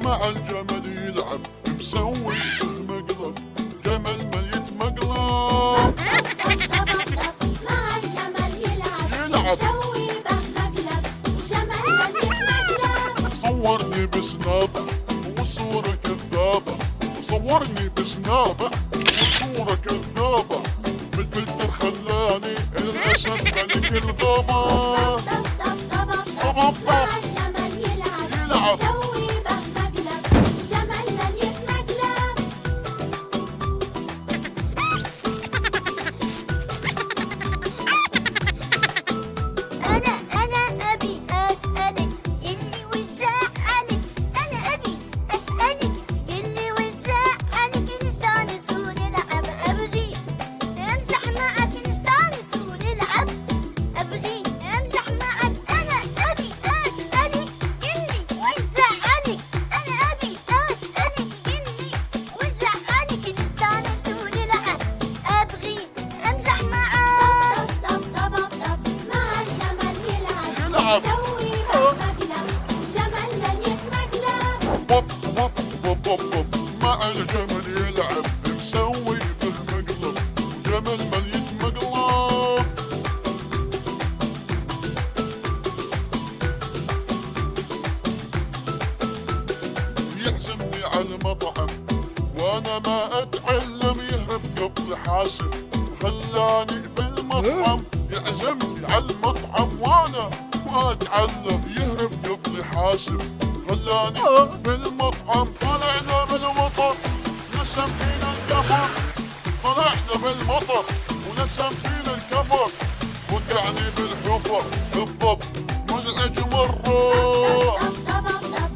مع الجمل يلعب مسوي مقلب، جمل ميت مقلب. مع الجمل يلعب مسوي به مقلب، وجمل ميت مقلب. صورني بسنابه وصورة كذابة، صورني بسنابه وصورة كذابة، بالفلتر خلاني الأسد ملك الغابة. مع الجمل يلعب مسوي به مقلب، وجمل ميت مقلب. أنا أبي أسألك اللي وزعلك، أنا أبي أسألك اللي وزعلك، نستانس ونلعب، أبغي أمزح معك، نستانس ونلعب، أبغي أمزح معك. أنا أبي أسألك اللي وزعلك، أنا أبي أسألك اللي وزعلك، نستانس ونلعب، أبغي أمزح معك. مع الجمل يلعب يلعب مسوي به مقلب، وجمل ميت مقلب. بوب بوب بوب بوب بوب، مع الجمل يلعب مسوي به مقلب، جمل ميت مقلب. يعزمني على المطعم وانا ما اتعلم، يهرب قبل حاسب خلاني بالمطعم. يعزمني على المطعم وانا ما اتعلم، يهرب قبل حاسب خلاني بالمطعم. طلعنا بالمطر نسم فينا الكفر، طلعنا بالمطر ونسم فينا الكفر، وقعني بالحفر الضب مزعج مرة.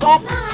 مع